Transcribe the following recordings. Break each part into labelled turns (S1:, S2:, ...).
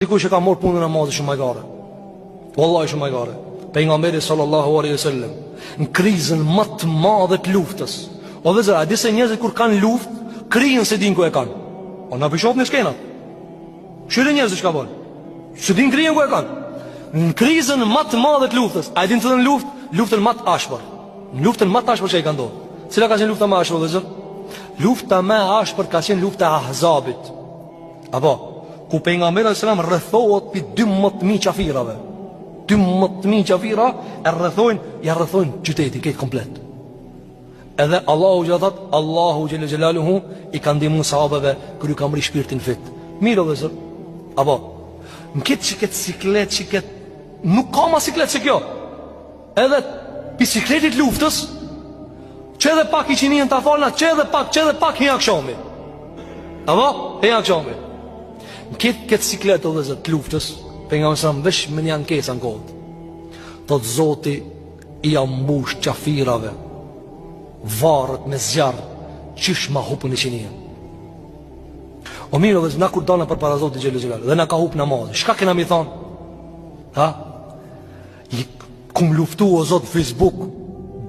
S1: Dikush që ka marrë punën e namazit shumë majgare. Wallahi shumë majgare. Pejgamberi sallallahu alaihi wasallam në krizën më të madhe të luftës. O vëzëra, a di se njerëzit kur kanë luftë, krijen se din ku e kanë. O na bëshop në skenat. Shërin njerëzit çka bën. Se din krijen ku e kanë. Në krizën më të madhe të luftës, a din të thënë luftën më të ashpër. Në luftën më të ashpër që i ka ndodhur. Cila ka qenë lufta më e ashpër, vëzër? Lufta më e ashpër ka qenë lufta e Ahzabit. Apo ku pejgamberi sallallahu alajhi wasallam rrethohet pi 12.000 qafirave. 12.000 qafira e rrethojnë qytetin këtë komplet. Edhe Allahu gjithat, Allahu xhel xelaluhu i ka ndihmuar sahabeve kur i ka mri shpirtin fit. Mirë vëzër. Apo në këtë siklet që nuk ka ma siklet se kjo. Edhe bisikletit luftës, që edhe pak i qinien të falna, që edhe pak hija këshomi. Apo? Hija këshomi. Në këtë siklet o dhe zë të luftës, për nga mësëm vesh me një ankesa në kodë. Thotë Zoti i ambush qafirave, varët me zjarë, qish ma hupën i qinien. O mirë o dhe zë, na kur dana për para Zoti Gjellë Gjellë, dhe na ka hupë namazë, shka kena mi thonë? Ha? Kum luftu o Zotë Facebook,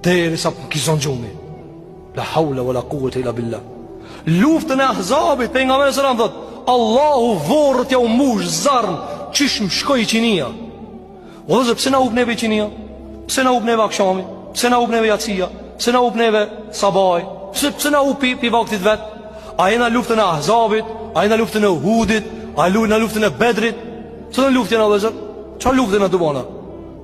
S1: deri sa kizon gjumi. La hawla wa la quwwata illa billah. Luftën e Ahzabit, për nga me sëram thotë, Allahu vorët ja u mush zarën, qish më shkoj i qinia. O dhe zë, pëse na up neve i qinia? Pëse na up neve akshami? Pëse na up neve jatsia? Pëse na up neve sabaj? Pëse na up pi vaktit vetë? A jena luftën e Ahzabit? A jena luftën e Uhudit? A jena luftën e Bedrit? Së në luftën e dhe zë? Qa luftën e të bona?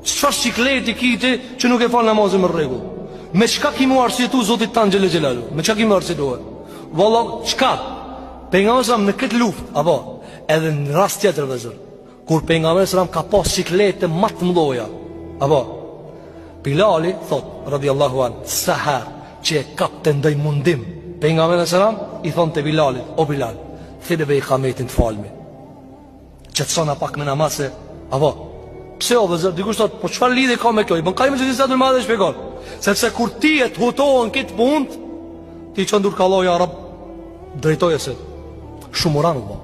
S1: Qa shikleti kiti që nuk e falë namazin më rregull? Me qka ki mu arsjetu Zotit tanë Gjellë Gjellalu? Me qka ki mu arsjetu e? Valla, qka? Pejgamberi në këtë luftë, apo edhe në rast tjetër vëzër, kur pejgamberi ka pas siklete më të mëdha, apo Bilali thot radhiyallahu an, sa herë që e kapte ndaj mundim, pejgamberi i thon te Bilalit, o Bilal, thirrve i kametin të falmi. Qetësona pak me namaz, apo pse o vëzër, dikush thot, po çfarë lidhje ka me kjo? I bën kaimë se disa të mëdha shpjegon. Sepse kur ti e të hutohen këtë punë, ti çon dur kalloja Rab, drejtoje se shumë uranë,